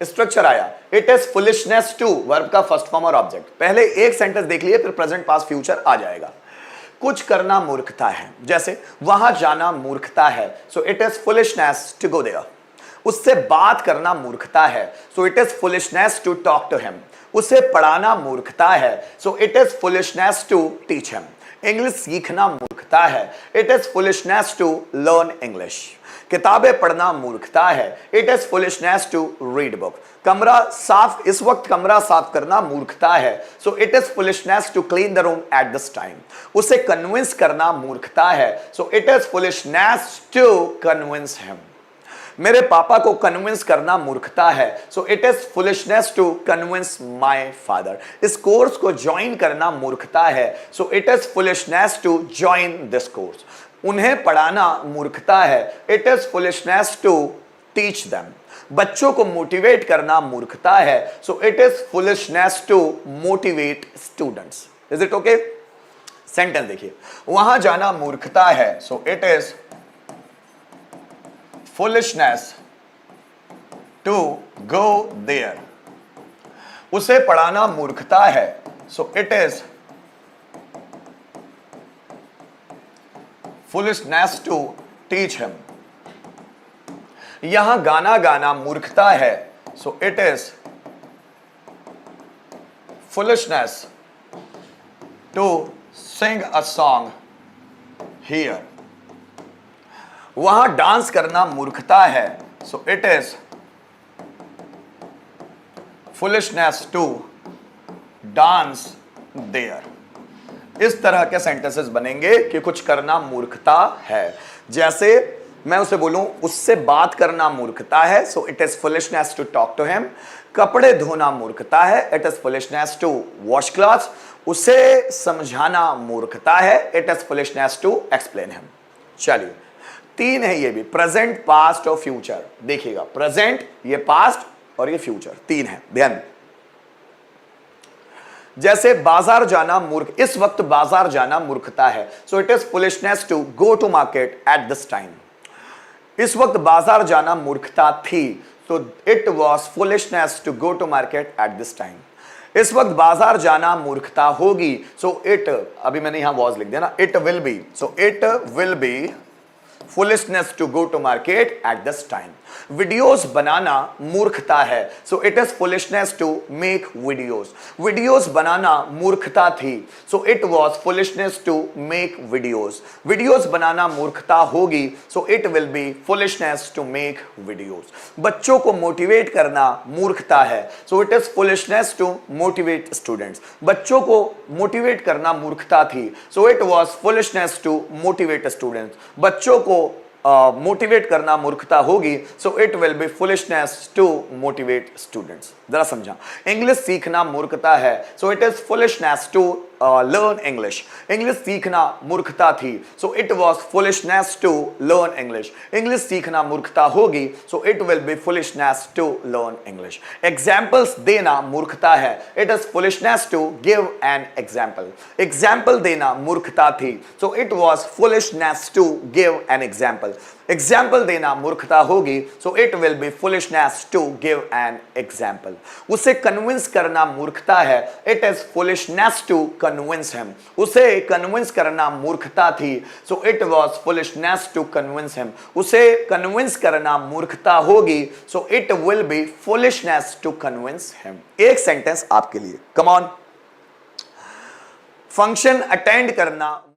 Structure आया, it is foolishness to, verb का first form और ऑब्जेक्ट। पहले एक सेंटेंस देख लिए, फिर प्रेजेंट पास्ट फ्यूचर आ जाएगा। कुछ करना मूर्खता है, जैसे वहां जाना मूर्खता है, so it is foolishness to go there. उससे बात करना मूर्खता है, so it is foolishness to talk to him. उसे पढ़ाना मूर्खता है, so it is foolishness to teach him. English सीखना मूर्खता है, it is foolishness to learn English. किताबें पढ़ना मूर्खता है, it is foolishness to read book. कमरा साफ, इस वक्त कमरा साफ करना मूर्खता है, so it is foolishness to clean the room at this time. उसे कन्विंस करना मूर्खता है, so it is foolishness to convince him. मेरे पापा को कन्विंस करना मूर्खता है, so it is foolishness to convince my father. इस कोर्स को ज्वाइन करना मूर्खता है, so it is foolishness to join this course. उन्हें पढ़ाना मूर्खता है, it is foolishness to teach them. बच्चों को मोटिवेट करना मूर्खता है, so it is foolishness to motivate students. Is it okay? Sentence देखिए, वहां जाना मूर्खता है, so it is foolishness to go there. उसे पढ़ाना मूर्खता है, so it is foolishness to teach him. यहां गाना गाना मूर्खता है, so it is foolishness to sing a song here. वहां डांस करना मूर्खता है, so it is foolishness to dance there. इस तरह के सेंटेंसेस बनेंगे कि कुछ करना मूर्खता है। जैसे मैं उसे बोलूं उससे बात करना मूर्खता है, so it is foolishness to talk to him. कपड़े धोना मूर्खता है, it is foolishness to wash clothes. उसे समझाना मूर्खता है, it is foolishness to explain him. चलिए, तीन है ये भी, प्रेजेंट, पास्ट और फ्यूचर। देखिएगा, प्रेजेंट, ये पास्ट और ये फ्यूचर, तीन है, ध्यान। जैसे बाजार जाना मूर्ख, इस वक्त बाजार जाना मूर्खता है, so it is foolishness to go to market at this time. इस वक्त बाजार जाना मूर्खता थी, so it was foolishness to go to market at this time. इस वक्त बाजार जाना मूर्खता होगी, सो इट, अभी मैंने यहां वॉज लिख दिया ना, it will be, so it will be foolishness to go to market at this time. Videos बनाना मूर्खता है, so it is foolishness to make videos. Videos बनाना मूर्खता थी, so it was foolishness to make videos. Videos बनाना मूर्खता होगी, so it will be foolishness to make videos. बच्चों को मोटिवेट करना मूर्खता है, so it is foolishness to motivate students. बच्चों को मोटिवेट करना मूर्खता थी, so it was foolishness to motivate students. बच्चों को मोटिवेट करना मूर्खता होगी, so it will be foolishness to motivate students. जरा समझा, इंग्लिश सीखना मूर्खता है, so it is foolishness to learn English. English सीखना मूर्खता थी, so it was foolishness to learn English. English सीखना मूर्खता होगी, so it will be foolishness to learn English. Examples देना मूर्खता है, it is foolishness to give an example. Example देना मूर्खता थी, so it was foolishness to give an example. Example देना मूर्खता होगी, so it will be foolishness to give an example. उसे कन्विंस करना मूर्खता है, it is foolishness to convince him. उसे कन्विंस करना मूर्खता थी, so it was foolishness to convince him. उसे कन्विंस करना मूर्खता होगी, so it will be foolishness to convince him. एक सेंटेंस आपके लिए, कम ऑन। फंक्शन अटेंड करना